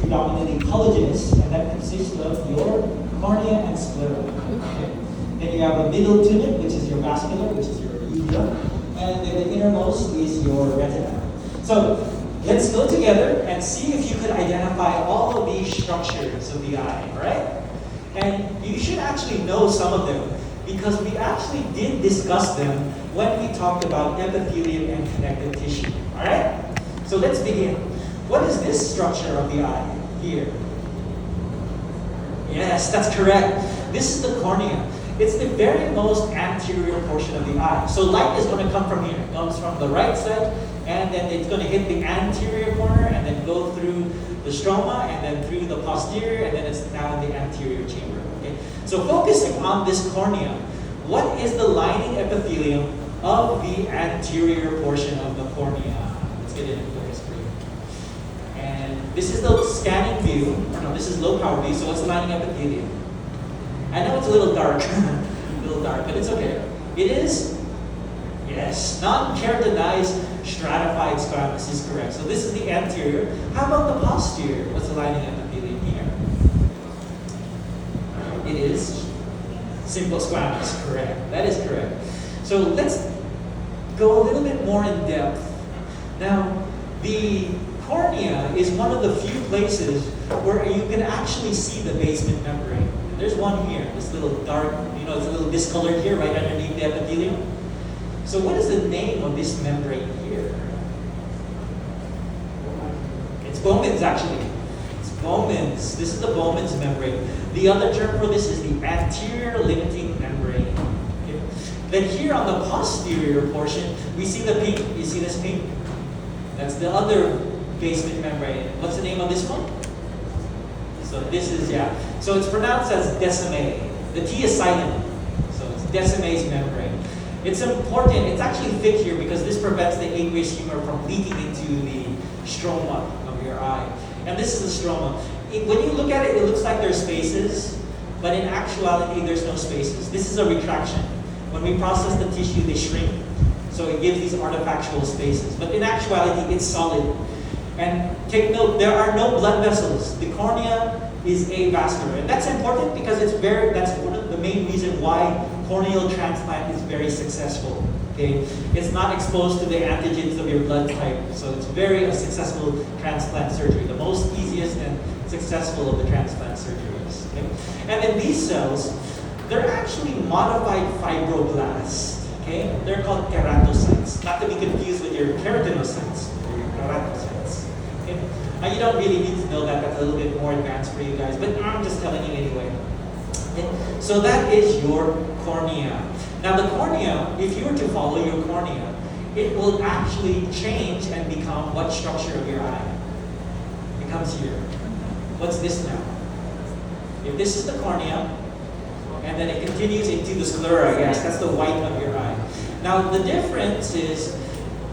predominantly collagenous, and that consists of your cornea and sclera. Okay? Then you have a middle tunic, which is your vascular, which is your uvea, and then the innermost is your retina. So let's go together and see if you could identify all of these structures of the eye, all right? And you should actually know some of them because we actually did discuss them when we talked about epithelium and connective tissue, all right? So let's begin. What is this structure of the eye here? Yes, that's correct. This is the cornea. It's the very most anterior portion of the eye. So light is going to come from here. It comes from the right side, and then it's going to hit the anterior corner, and then go through the stroma, and then through the posterior, and then it's now in the anterior chamber. Okay? So focusing on this cornea, what is the lining epithelium of the anterior portion of the cornea? Let's get it in focus for you. And this is the scanning view. No, this is low power view, so what's the lining epithelium? I know it's a little dark, but it's okay. It is, yes, non-keratinized stratified squamous is correct. So this is the anterior. How about the posterior? What's the lining epithelium here? It is simple squamous, correct. That is correct. So let's go a little bit more in depth. Now, the cornea is one of the few places where you can actually see the basement membrane. There's one here, this little dark, it's a little discolored here, right underneath the epithelium. So what is the name of this membrane here? It's Bowman's actually. It's Bowman's. This is the Bowman's membrane. The other term for this is the anterior limiting membrane. Okay. Then here on the posterior portion, we see the pink. You see this pink? That's the other basement membrane. What's the name of this one? So this is, so it's pronounced as Descemet. The T is silent. So it's Descemet's membrane. It's important, it's actually thick here because this prevents the aqueous humor from leaking into the stroma of your eye. And this is the stroma. When you look at it, it looks like there's spaces, but in actuality, there's no spaces. This is a retraction. When we process the tissue, they shrink. So it gives these artifactual spaces. But in actuality, it's solid. And take note, there are no blood vessels. The cornea is avascular. And that's important because that's one of the main reason why corneal transplant is very successful. Okay? It's not exposed to the antigens of your blood type. So it's a successful transplant surgery. The most easiest and successful of the transplant surgeries. Okay? And then these cells, they're actually modified fibroblasts. Okay? They're called keratocytes. Not to be confused with your keratinocytes. Or your keratocytes. Okay? Now you don't really need to know that. That's a little bit more advanced for you guys, but I'm just telling you anyway. Okay? So that is your cornea. Now the cornea, if you were to follow your cornea, it will actually change and become what structure of your eye? It comes here. What's this now? If this is the cornea, and then it continues into the sclera, yes, that's the white of your eye. Now the difference is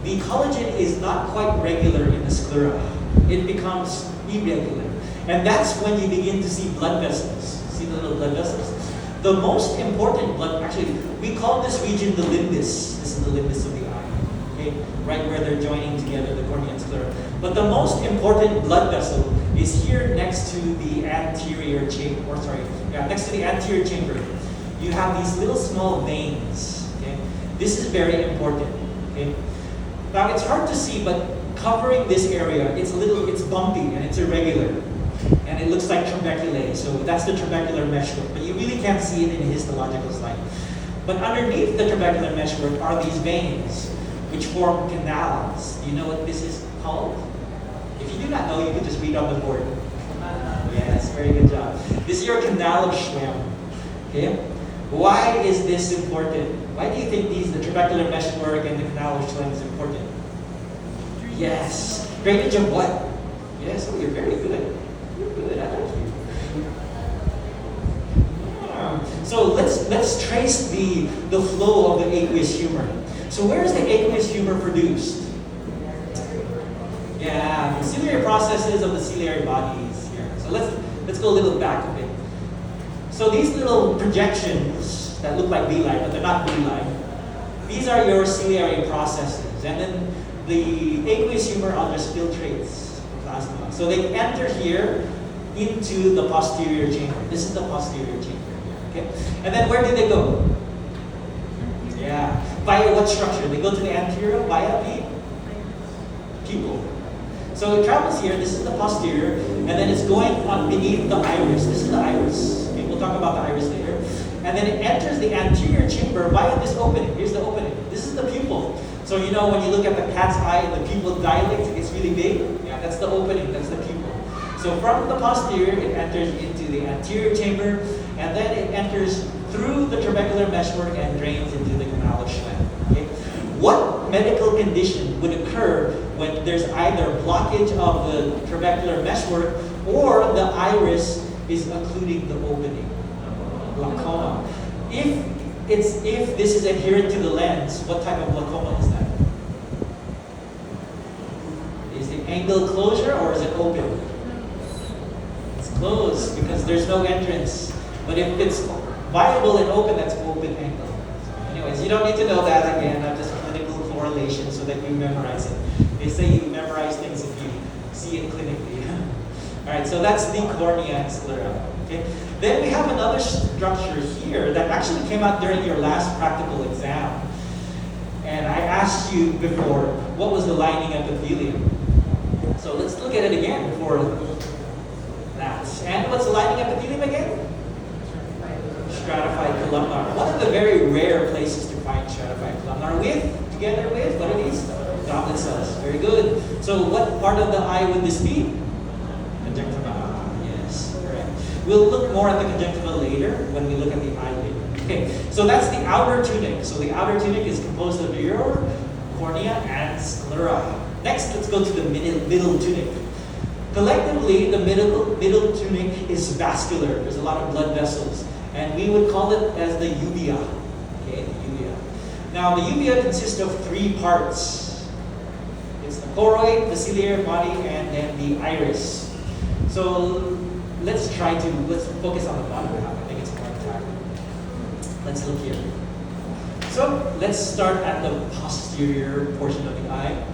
the collagen is not quite regular in the sclera. It becomes irregular. And that's when you begin to see blood vessels. See the little blood vessels? The most important blood, actually, we call this region the limbus. This is the limbus of the eye. Okay? Right where they're joining together, the cornea and sclera. But the most important blood vessel is here next to the anterior chamber, next to the anterior chamber. You have these little small veins. Okay? This is very important. Okay? Now it's hard to see, but covering this area, it's bumpy and it's irregular. And it looks like trabeculae, so that's the trabecular meshwork. But you really can't see it in a histological slide. But underneath the trabecular meshwork are these veins, which form canals. Do you know what this is called? If you do not know, you can just read on the board. Yes, very good job. This is your canal of Schlemm. Okay? Why is this important? Why do you think the trabecular meshwork and the canal of Schlemm is important? Yes. Drainage of what? Yes, oh, you're very good. You're good, I like you. So let's trace the flow of the aqueous humor. So where is the aqueous humor produced? Yeah, the ciliary processes of the ciliary bodies here. So let's go a little back a bit. So these little projections that look like V-line, but they're not V-line, these are your ciliary processes. And then the aqueous humor just filtrates plasma. So they enter here into the posterior chamber. This is the posterior chamber. Okay? And then where do they go? Yeah. Via what structure? They go to the anterior via the pupil. So it travels here. This is the posterior, and then it's going on beneath the iris. This is the iris. Okay, we'll talk about the iris later. And then it enters the anterior chamber via this opening. Here's the opening. This is the pupil. So you know when you look at the cat's eye, the pupil dilates, it gets really big. Yeah, that's the opening. That's the pupil. So from the posterior, it enters into the anterior chamber, and then it enters through the trabecular meshwork and drains into the canal of Schlemm. Okay? What medical condition would occur when there's either blockage of the trabecular meshwork or the iris is occluding the opening? Glaucoma. If this is adherent to the lens, what type of glaucoma is that? Is it angle closure or is it open? It's closed because there's no entrance. But if it's viable and open, that's open angle. So anyways, you don't need to know that again. I'm just clinical correlation so that you memorize it. They say you memorize things if you see it clinically. Alright, so that's the cornea and sclera. Okay? Then we have another structure here that actually came out during your last practical exam. And I asked you before, what was the lining epithelium? So let's look at it again for that. And what's the lining epithelium again? Stratified columnar. One of the very rare places to find stratified columnar together with, what are these? Goblet cells. Very good. So what part of the eye would this be? Conjunctiva. Yes, correct. We'll look more at the conjunctiva later when we look at the eyelid. Okay, so that's the outer tunic. So the outer tunic is composed of your cornea and sclera. Next, let's go to the middle tunic. Collectively, the middle tunic is vascular. There's a lot of blood vessels. And we would call it as the uvea. Okay, the uvea. Now, the uvea consists of three parts. It's the choroid, the ciliary body, and then the iris. So let's focus on the bottom half. I think it's more attractive. Let's look here. So let's start at the posterior portion of the eye.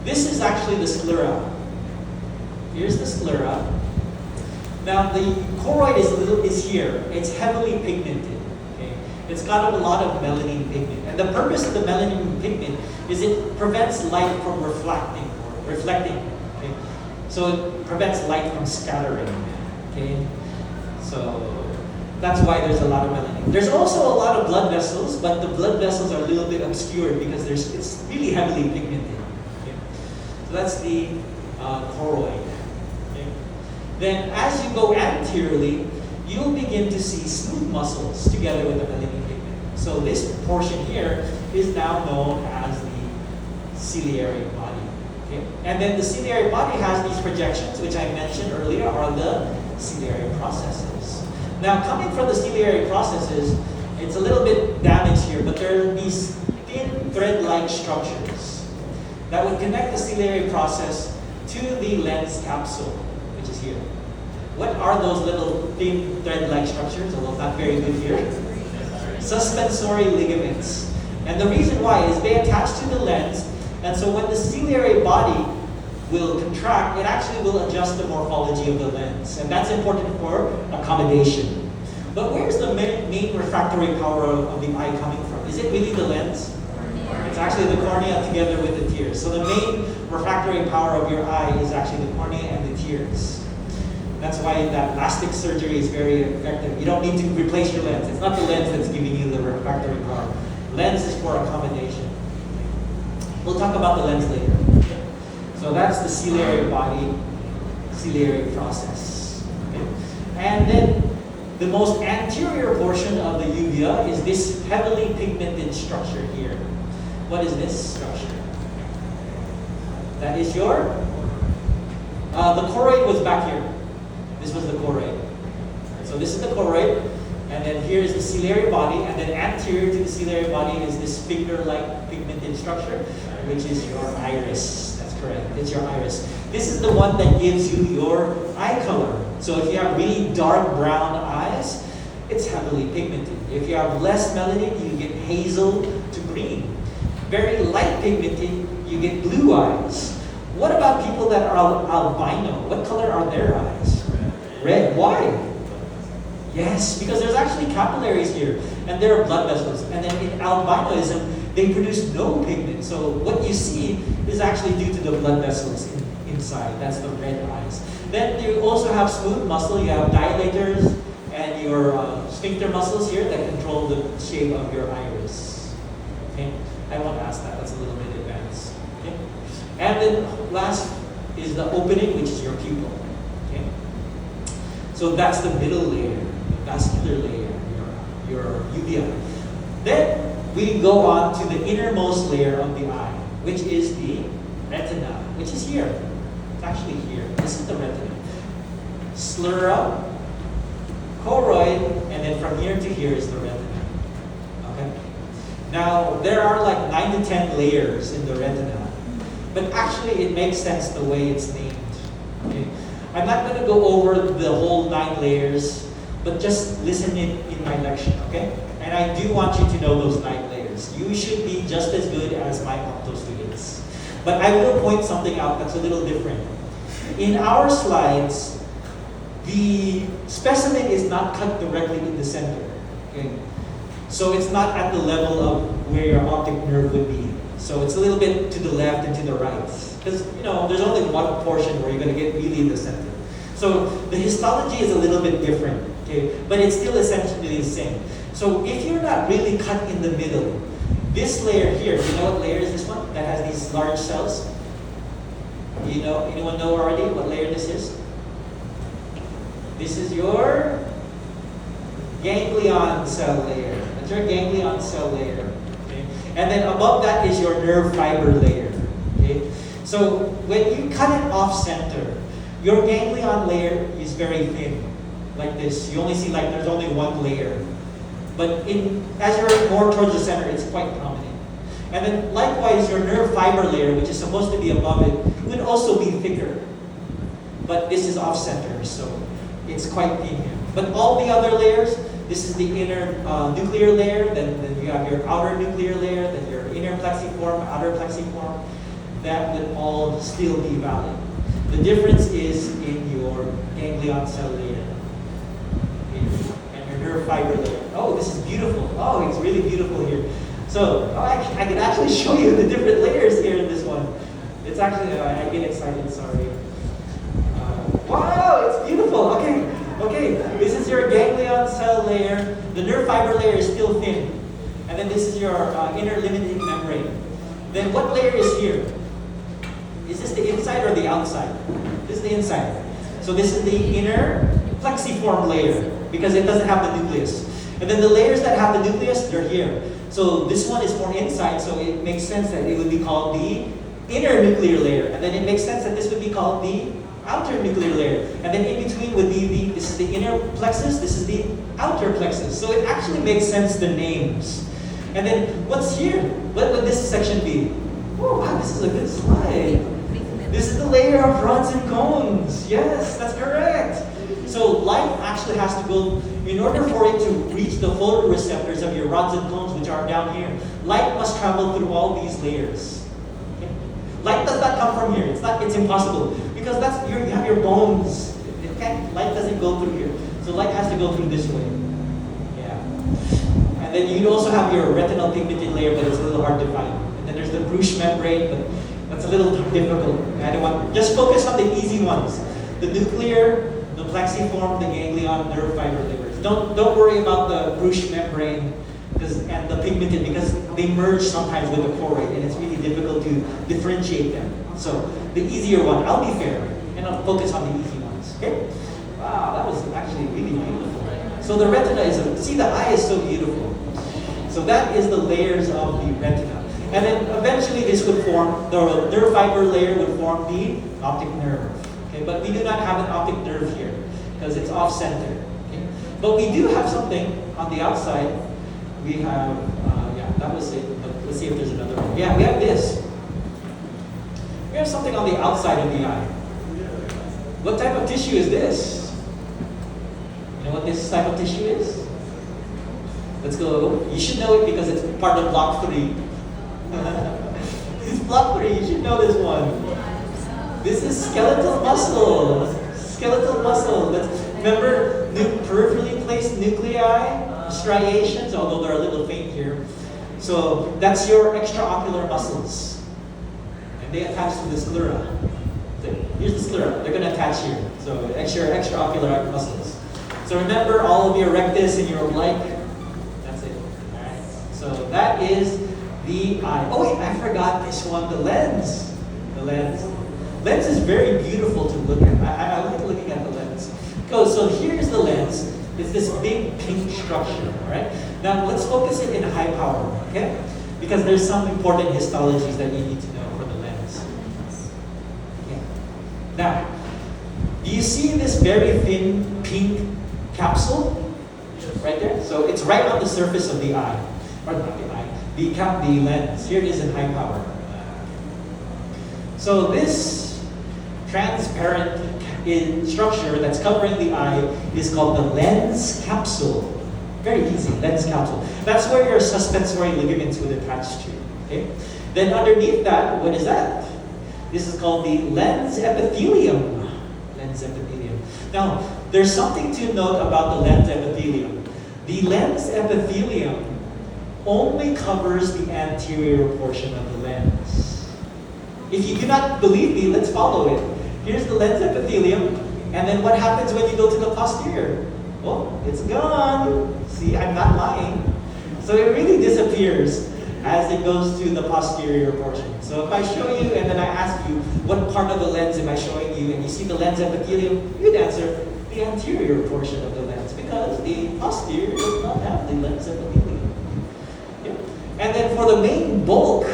This is actually the sclera. Here's the sclera. Now the choroid is here. It's heavily pigmented. Okay? It's got a lot of melanin pigment. And the purpose of the melanin pigment is it prevents light from reflecting. Okay? So it prevents light from scattering. Okay? So that's why there's a lot of melanin. There's also a lot of blood vessels, but the blood vessels are a little bit obscured because it's really heavily pigmented. Okay? So that's the choroid. Then as you go anteriorly, you'll begin to see smooth muscles together with the melanin pigment. So this portion here is now known as the ciliary body. Okay? And then the ciliary body has these projections, which I mentioned earlier, are the ciliary processes. Now coming from the ciliary processes, it's a little bit damaged here, but there are these thin thread-like structures that would connect the ciliary process to the lens capsule, which is here. What are those little thin thread-like structures? Although not very good here. Suspensory ligaments. And the reason why is they attach to the lens, and so when the ciliary body will contract, it actually will adjust the morphology of the lens. And that's important for accommodation. But where's the main refractory power of the eye coming from? Is it really the lens? It's actually the cornea together with the tears. So the main refractory power of your eye is actually the cornea and the tears. That's why that plastic surgery is very effective. You don't need to replace your lens. It's not the lens that's giving you the refractory power. Lens is for accommodation. We'll talk about the lens later. So that's the ciliary body, ciliary process. Okay? And then the most anterior portion of the uvea is this heavily pigmented structure here. What is this structure? That is your, the choroid was back here. This was the choroid. So this is the choroid, and then here is the ciliary body, and then anterior to the ciliary body is this finger-like pigmented structure, which is your iris. That's correct. It's your iris. This is the one that gives you your eye color. So if you have really dark brown eyes, it's heavily pigmented. If you have less melanin, you get hazel to green. Very light pigmented, you get blue eyes. What about people that are albino? What color are their eyes? Red. Why? Yes, because there's actually capillaries here, and there are blood vessels. And then in albinism, they produce no pigment. So what you see is actually due to the blood vessels inside. That's the red eyes. Then you also have smooth muscle. You have dilators and your sphincter muscles here that control the shape of your iris. Okay, I won't ask that. That's a little bit advanced. Okay, and then last is the opening, which is your pupil. Okay, so that's the middle layer, the vascular layer, your uvea. Then we go on to the innermost layer of the eye, which is the retina, which is here. It's actually here. This is the retina. Sclera, choroid, and then from here to here is the retina. Okay? Now, there are like 9 to 10 layers in the retina, but actually it makes sense the way it's named. Okay? I'm not going to go over the whole 9 layers, but just listen in my lecture, okay? And I do want you to know those 9 layers. You should be just as good as my opto students. But I will point something out that's a little different. In our slides, the specimen is not cut directly in the center. Okay? So it's not at the level of where your optic nerve would be. So it's a little bit to the left and to the right. Because there's only one portion where you're going to get really in the center. So the histology is a little bit different, okay? But it's still essentially the same. So if you're not really cut in the middle, this layer here, do you know what layer is this one? That has these large cells? Anyone know already what layer this is? This is your ganglion cell layer. That's your ganglion cell layer. Okay? And then above that is your nerve fiber layer. Okay? So when you cut it off center, your ganglion layer is very thin, like this. You only see there's only one layer. But as you're more towards the center, it's quite prominent. And then likewise, your nerve fiber layer, which is supposed to be above it, would also be thicker. But this is off center, so it's quite thin here. But all the other layers, this is the inner nuclear layer, then you have your outer nuclear layer, then your inner plexiform, outer plexiform. That would all still be valid. The difference is in your ganglion cell layer and your nerve fiber layer. Oh, this is beautiful. Oh, it's really beautiful here. So I can actually show you the different layers here in this one. It's actually, I get excited, sorry. Wow, it's beautiful. Okay, this is your ganglion cell layer. The nerve fiber layer is still thin. And then this is your inner limiting membrane. Then what layer is here? Is this the inside or the outside? This is the inside. So this is the inner plexiform layer because it doesn't have the nucleus. And then the layers that have the nucleus, they're here. So this one is more inside, so it makes sense that it would be called the inner nuclear layer. And then it makes sense that this would be called the outer nuclear layer. And then in between would be this is the inner plexus, this is the outer plexus. So it actually makes sense, the names. And then what's here? What would this section be? Oh wow, this is a good slide. This is the layer of rods and cones. Yes, that's correct. So light actually has to go, in order for it to reach the photoreceptors of your rods and cones, which are down here, light must travel through all these layers. Okay? Light does not come from here. It's impossible. Because you have your bones. Light doesn't go through here. So light has to go through this way. Yeah. And then you also have your retinal pigmented layer, but it's a little hard to find. And then there's the Bruch membrane, but that's a little difficult. Just focus on the easy ones. The nuclear, the plexiform, the ganglion, nerve fiber layers. Don't worry about the Bruch membrane and the pigmented because they merge sometimes with the choroid and it's really difficult to differentiate them. So the easier one, I'll be fair, and I'll focus on the easy ones. Okay? Wow, that was actually really beautiful. So the retina see the eye is so beautiful. So that is the layers of the retina. And then eventually this would form, the nerve fiber layer would form the optic nerve. Okay, but we do not have an optic nerve here because it's off center. Okay? But we do have something on the outside. We have, that was it. But let's see if there's another one. Yeah, we have this. We have something on the outside of the eye. What type of tissue is this? You know what this type of tissue is? Let's go. You should know it because it's part of block 3. It's block 3. You should know this one. This is skeletal muscle. Skeletal muscle. Remember, peripherally placed nuclei, striations, although they're a little faint here. So that's your extraocular muscles. And they attach to the sclera. Here's the sclera. They're going to attach here. So extraocular muscles. So remember all of your rectus and your oblique. That's it. All right. So that is the eye. Oh wait, I forgot this one. The lens. The lens. Lens is very beautiful to look at. I like looking at the lens. So here's the lens. It's this big pink structure, all right? Now let's focus it in high power, okay? Because there's some important histologies that you need to know for the lens. Okay. Now, do you see this very thin pink capsule right there? So it's right on the surface of the eye, or not the eye, the lens. Here it is in high power. So this transparent structure that's covering the eye is called the lens capsule. Very easy, lens capsule. That's where your suspensory ligaments would attach to. Okay? Then underneath that, what is that? This is called the lens epithelium. Lens epithelium. Now, there's something to note about the lens epithelium. The lens epithelium only covers the anterior portion of the lens. If you do not believe me, let's follow it. Here's the lens epithelium, and then what happens when you go to the posterior? Well, it's gone. See, I'm not lying. So it really disappears as it goes to the posterior portion. So if I show you and then I ask you, what part of the lens am I showing you, and you see the lens epithelium, you'd answer the anterior portion of the lens because the posterior does not have the lens epithelium. Yeah. And then for the main bulk,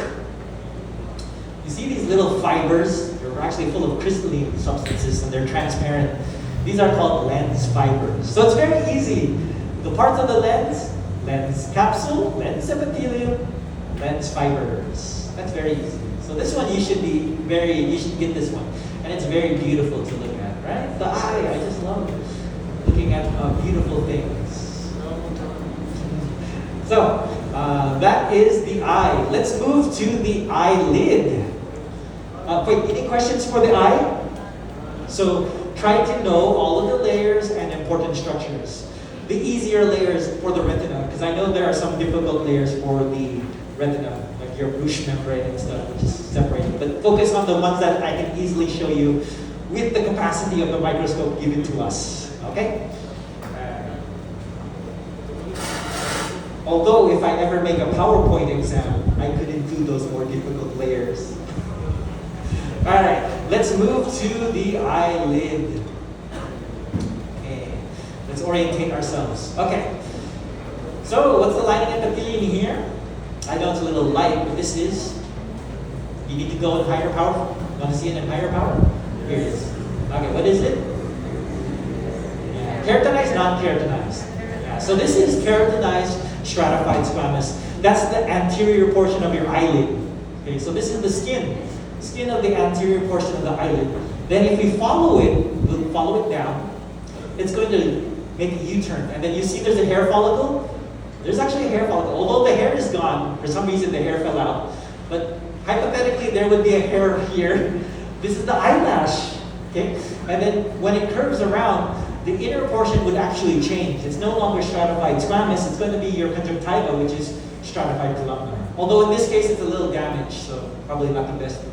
you see these little fibers? They're actually full of crystalline substances and they're transparent. These are called lens fibers. So it's very easy. The parts of the lens capsule, lens epithelium, lens fibers. That's very easy. So this one you should get this one. And it's very beautiful to look at, right? The eye, I just love looking at beautiful things. So that is the eye. Let's move to the eyelid. Wait, any questions for the eye? So try to know all of the layers and important structures. The easier layers for the retina, because I know there are some difficult layers for the retina, like your Bruch membrane and stuff, which is separated. But focus on the ones that I can easily show you with the capacity of the microscope given to us. Okay? Although if I ever make a PowerPoint exam, I could include those more difficult layers. All right, let's move to the eyelid. Okay, let's orientate ourselves. Okay, so what's the lining epithelium here? I know it's a little light, but this is, you need to go in higher power. Want to see it in higher power? Here it is. Okay, what is it? Yeah. Keratinized, non-keratinized. Yeah, so this is keratinized, stratified squamous. That's the anterior portion of your eyelid. Okay, so this is the skin of the anterior portion of the eyelid. Then if we follow it down, it's going to make a U-turn. And then you see there's a hair follicle. There's actually a hair follicle. Although the hair is gone, for some reason the hair fell out. But hypothetically, there would be a hair here. This is the eyelash. Okay? And then when it curves around, the inner portion would actually change. It's no longer stratified squamous. It's going to be your conjunctiva, which is stratified columnar. Although in this case, it's a little damaged, so probably not the best one.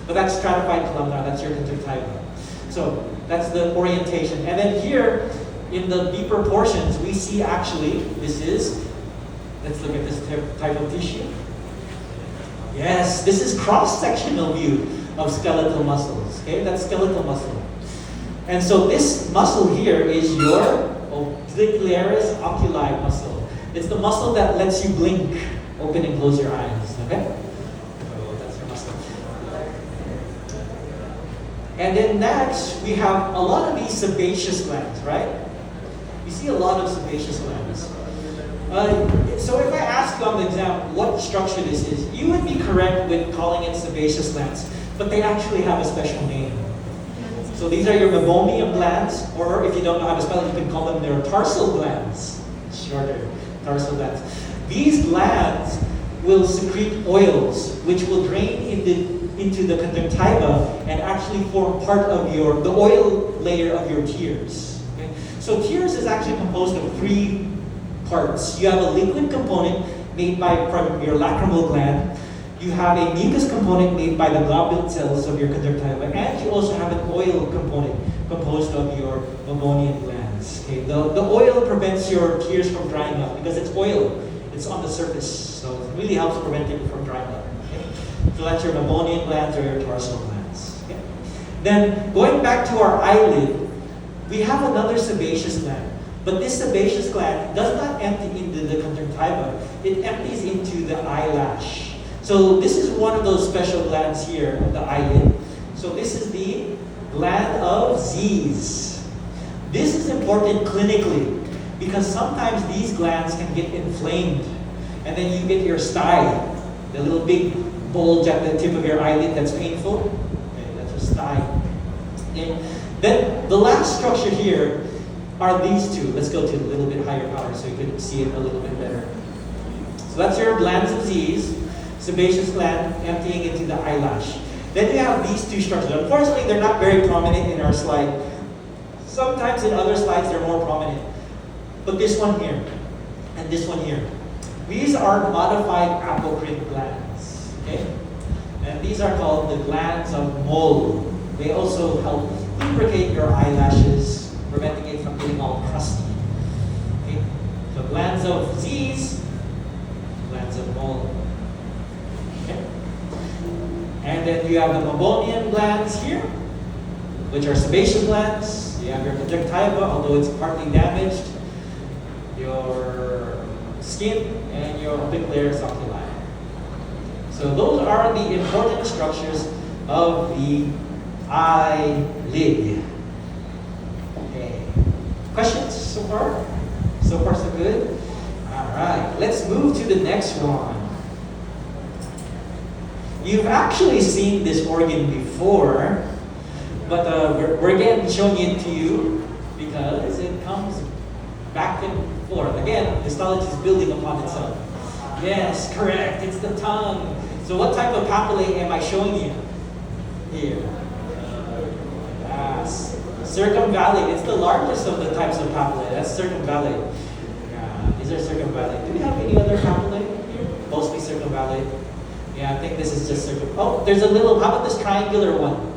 But that's stratified columnar, that's your conjunctiva. So that's the orientation. And then here, in the deeper portions, we see actually, let's look at this type of tissue. Yes, this is cross-sectional view of skeletal muscles. Okay, that's skeletal muscle. And so this muscle here is your orbicularis oculi muscle. It's the muscle that lets you blink, open and close your eyes. Okay? So that's your muscle. And then next, we have a lot of these sebaceous glands, right? You see a lot of sebaceous glands. So if I ask you on the exam what structure this is, you would be correct with calling it sebaceous glands, but they actually have a special name. So these are your Meibomian glands, or if you don't know how to spell it, you can call them their tarsal glands. Shorter, tarsal glands. These glands will secrete oils, which will drain into the conjunctiva and actually form part of the oil layer of your tears. Okay? So tears is actually composed of three parts. You have a liquid component made from your lacrimal gland. You have a mucus component made by the globule cells of your conjunctiva, and you also have an oil component composed of your Meibomian glands. Okay? The oil prevents your tears from drying up because it's oil. It's on the surface, so it really helps prevent it from drying up. Okay? So that's your Meibomian glands or your tarsal glands. Okay? Then going back to our eyelid, we have another sebaceous gland. But this sebaceous gland does not empty into the conjunctiva. It empties into the eyelash. So this is one of those special glands here of the eyelid. So this is the gland of Zeis. This is important clinically because sometimes these glands can get inflamed and then you get your stye, the little big bulge at the tip of your eyelid that's painful. Okay, that's a stye. Okay. Then the last structure here are these two. Let's go to a little bit higher power so you can see it a little bit better. So that's your glands of Zeis, sebaceous gland emptying into the eyelash. Then we have these two structures. Unfortunately, they're not very prominent in our slide. Sometimes in other slides they're more prominent. But this one here and this one here, these are modified apocrine glands. Okay? And these are called the glands of Moll. They also help lubricate your eyelashes, preventing it from getting all crusty. Okay? So glands of Zeis, glands of Moll. Okay? And then you have the Meibomian glands here, which are sebaceous glands. You have your conjunctiva, although it's partly damaged, your skin, and your orbicularis oculi. So those are the important structures of the eyelid. Okay. Questions so far? So far so good? Alright, let's move to the next one. You've actually seen this organ before, but we're again showing it to you because it comes back and forth. Again, histology is building upon itself. Yes, correct, it's the tongue. So what type of papillae am I showing you here? Yes, circumvallate. It's the largest of the types of papillae. That's circumvallate. Yeah, these are circumvallate. Do we have any other papillae here? Mostly circumvallate. Yeah, I think this is just oh, there's a little, how about this triangular one?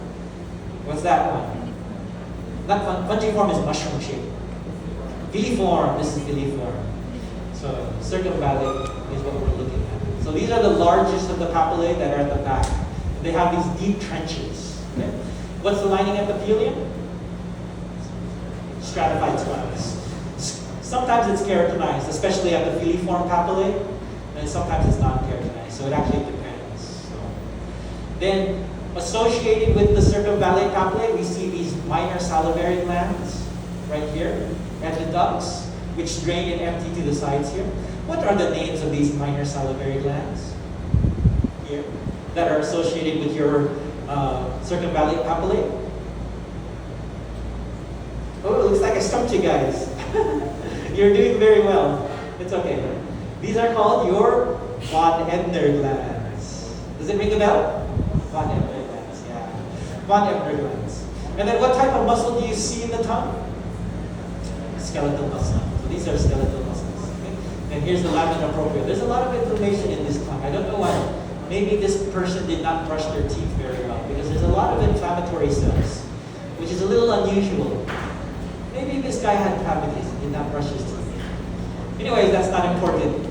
What's that one? Not fungiform is mushroom shape. Filiform, this is filiform. So circumvallate is what we're looking at. So these are the largest of the papillae that are at the back. They have these deep trenches. Okay? What's the lining epithelium? Stratified squamous. Sometimes it's keratinized, especially at the filiform papillae, and sometimes it's non-keratinized. So it actually depends. So, then, associated with the circumvallate papillae, we see these minor salivary glands right here, and the ducts, which drain and empty to the sides here. What are the names of these minor salivary glands here that are associated with your circumvallate papillae? Oh, it looks like I stumped you guys. You're doing very well. It's okay. These are called your von Ebner glands. Does it ring a bell? Von Ebner glands, yeah. Von Ebner glands. And then what type of muscle do you see in the tongue? Skeletal muscle. So these are skeletal muscles. Okay? And here's the lamina propria. There's a lot of inflammation in this tongue. I don't know why. Maybe this person did not brush their teeth very well because there's a lot of inflammatory cells, which is a little unusual. Maybe this guy had cavities and did not brush his teeth. Anyways, that's not important.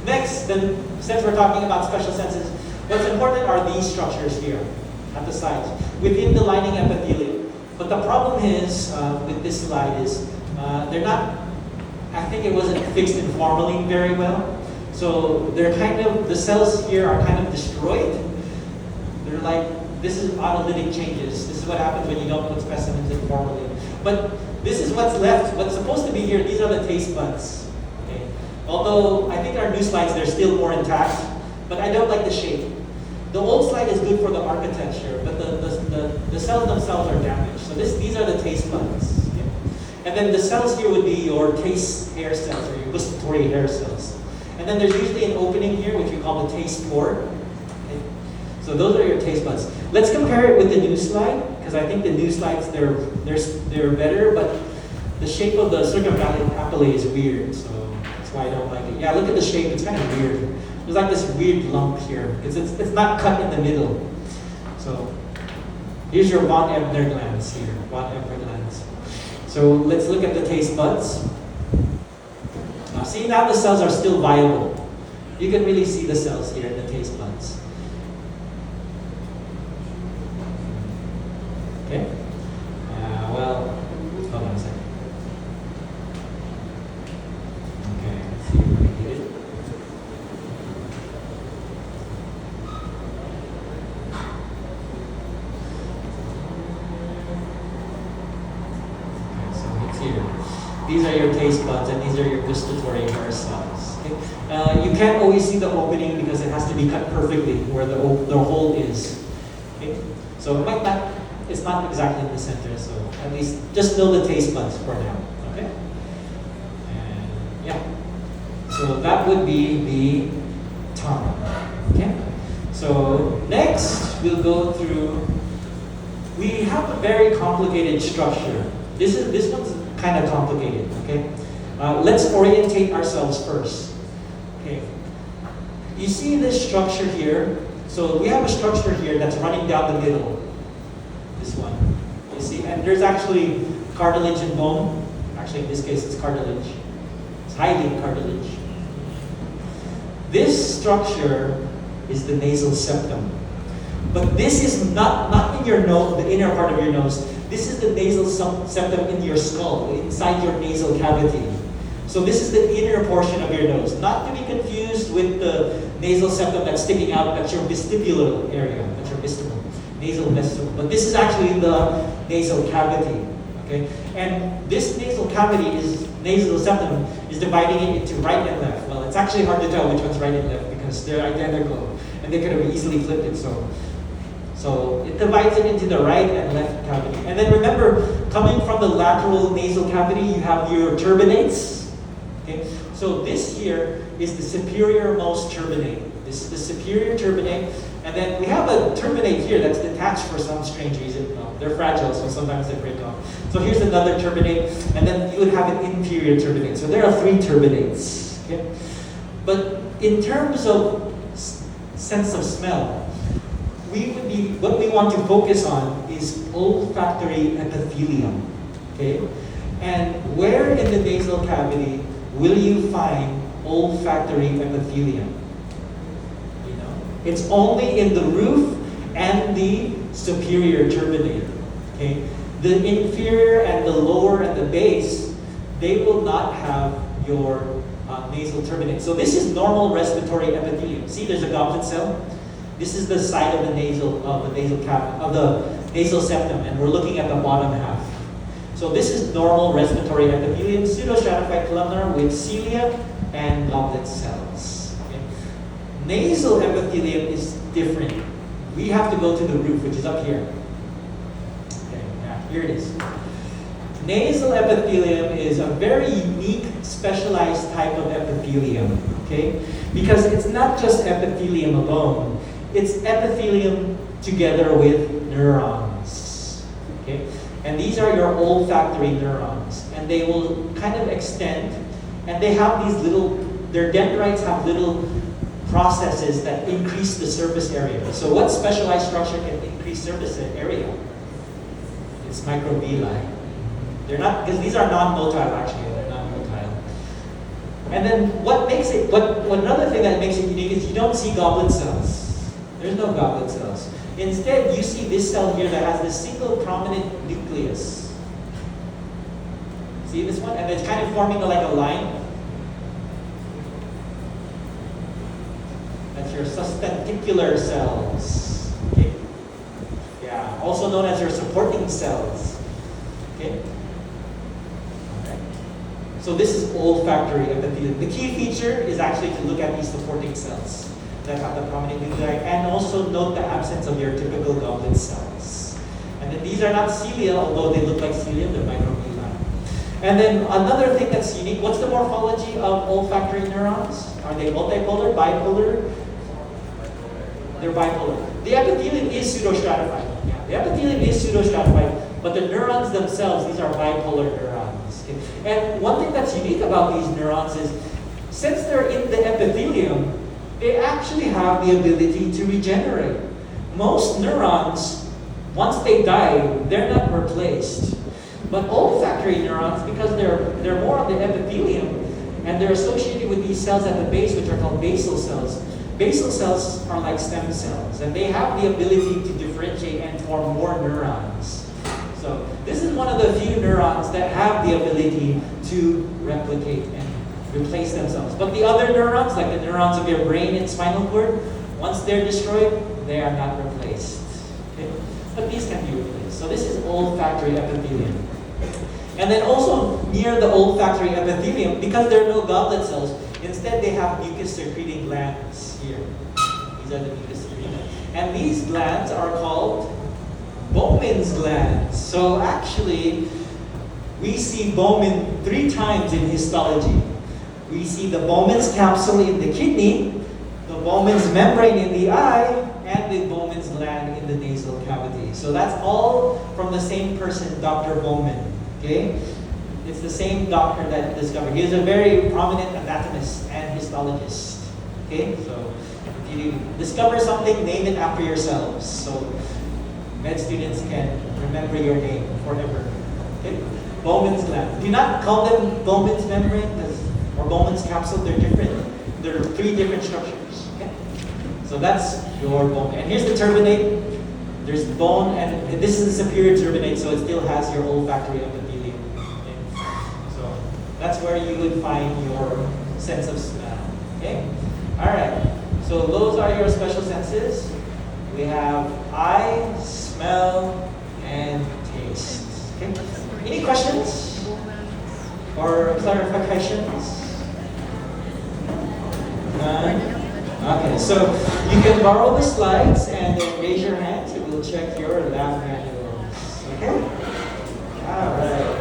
Next, then, since we're talking about special senses, what's important are these structures here at the sides within the lining epithelium. But the problem is with this slide is they're not. I think it wasn't fixed in formalin very well. So they're the cells here are kind of destroyed. They're like, this is autolytic changes. This is what happens when you don't put specimens in formalin. But this is what's left. What's supposed to be here, these are the taste buds. Okay. Although I think our new slides, they're still more intact, but I don't like the shape. The old slide is good for the architecture, but the cells themselves are damaged. So these are the taste buds. Okay. And then the cells here would be your taste hair cells or your gustatory hair cells. And then there's usually an opening here, which we call the taste pore. Okay. So those are your taste buds. Let's compare it with the new slide, because I think the new slides, they're better, but the shape of the circumvallate papillae is weird, so that's why I don't like it. Yeah, look at the shape, it's kind of weird. There's like this weird lump here, because it's not cut in the middle. So here's your von Ebner glands here, von Ebner glands. So let's look at the taste buds. See, now the cells are still viable. You can really see the cells here in the taste buds. Okay? Well, hold on a second. Okay, let's see if we can get it. Okay, so it's here. These are your taste buds and these are your gustatory hair cells. Okay? You can't always see the opening because it has to be cut perfectly where the hole is. Okay? So it might not, it's not exactly in the center, so at least just know the taste buds for now. Okay? And yeah. So that would be the tongue. Okay? So next we'll go through, we have a very complicated structure. This one's kind of complicated, okay? Let's orientate ourselves first. Okay. You see this structure here? So we have a structure here that's running down the middle. This one. You see? And there's actually cartilage and bone. Actually, in this case, it's cartilage. It's hiding cartilage. This structure is the nasal septum. But this is not in your nose, the inner part of your nose. This is the nasal septum in your skull, inside your nasal cavity. So this is the inner portion of your nose. Not to be confused with the nasal septum that's sticking out, that's your vestibular area, that's your vestibule, nasal vestibule. But this is actually the nasal cavity, okay? And this nasal cavity nasal septum is dividing it into right and left. Well, it's actually hard to tell which one's right and left because they're identical. And they could have easily flipped it, so it divides it into the right and left cavity. And then remember, coming from the lateral nasal cavity, you have your turbinates. Okay? So this here is the superior most turbinate. This is the superior turbinate. And then we have a turbinate here that's detached for some strange reason. They're fragile, so sometimes they break off. So here's another turbinate. And then you would have an inferior turbinate. So there are 3 turbinates. Okay? But in terms of sense of smell, what we want to focus on is olfactory epithelium, okay? And where in the nasal cavity will you find olfactory epithelium? You know, it's only in the roof and the superior turbinate, okay? The inferior and the lower and the base, they will not have your nasal turbinate. So this is normal respiratory epithelium. See, there's a goblet cell. This is the side of the nasal septum, and we're looking at the bottom half. So this is normal respiratory epithelium, pseudostratified columnar with cilia and goblet cells. Okay. Nasal epithelium is different. We have to go to the roof, which is up here. Okay, yeah, here it is. Nasal epithelium is a very unique, specialized type of epithelium, okay? Because it's not just epithelium alone. It's epithelium together with neurons, okay? And these are your olfactory neurons, and they will kind of extend, and they have these their dendrites have little processes that increase the surface area. So what specialized structure can increase surface area? It's microvilli. They're not, because these are non-motile actually, they're non-motile. And then another thing that makes it unique is you don't see goblet cells. There's no goblet cells. Instead, you see this cell here that has this single prominent nucleus. See this one? And it's kind of forming like a line. That's your sustentacular cells. Okay? Yeah, also known as your supporting cells. Okay? Alright. So this is olfactory epithelium. The key feature is actually to look at these supporting cells that have the prominent nuclei, and also note the absence of your typical goblet cells. And then these are not cilia, although they look like cilia, they're microvilli. And then another thing that's unique, what's the morphology of olfactory neurons? Are they multipolar, bipolar? They're bipolar. the epithelium is pseudostratified. Yeah, the epithelium is pseudostratified, but the neurons themselves, these are bipolar neurons. Okay? And one thing that's unique about these neurons is, since they're in the epithelium, they actually have the ability to regenerate. Most neurons, once they die, they're not replaced. But olfactory neurons, because they're more on the epithelium, and they're associated with these cells at the base, which are called basal cells. Basal cells are like stem cells, and they have the ability to differentiate and form more neurons. So this is one of the few neurons that have the ability to replicate and replace themselves. But the other neurons, like the neurons of your brain and spinal cord, once they're destroyed, they are not replaced. Okay? But these can be replaced. So this is olfactory epithelium. And then also near the olfactory epithelium, because there are no goblet cells, instead they have mucus-secreting glands here. These are the mucus-secreting glands. And these glands are called Bowman's glands. So actually, we see Bowman 3 times in histology. We see the Bowman's capsule in the kidney, the Bowman's membrane in the eye, and the Bowman's gland in the nasal cavity. So that's all from the same person, Dr. Bowman. Okay? It's the same doctor that discovered. He is a very prominent anatomist and histologist. Okay? So if you discover something, name it after yourselves. So med students can remember your name forever. Okay? Bowman's gland. Do not call them Bowman's membrane or Bowman's capsule. They're different. There are 3 different structures. Okay? So that's your bone. And here's the turbinate. There's bone, and this is the superior turbinate, so it still has your olfactory epithelium. Okay? So that's where you would find your sense of smell. Okay? Alright. So those are your special senses. We have eye, smell, and taste. Okay? Any questions? Or clarifications? None? Okay, so you can borrow the slides and then raise your hand. We'll check your lab manuals. Okay? All right.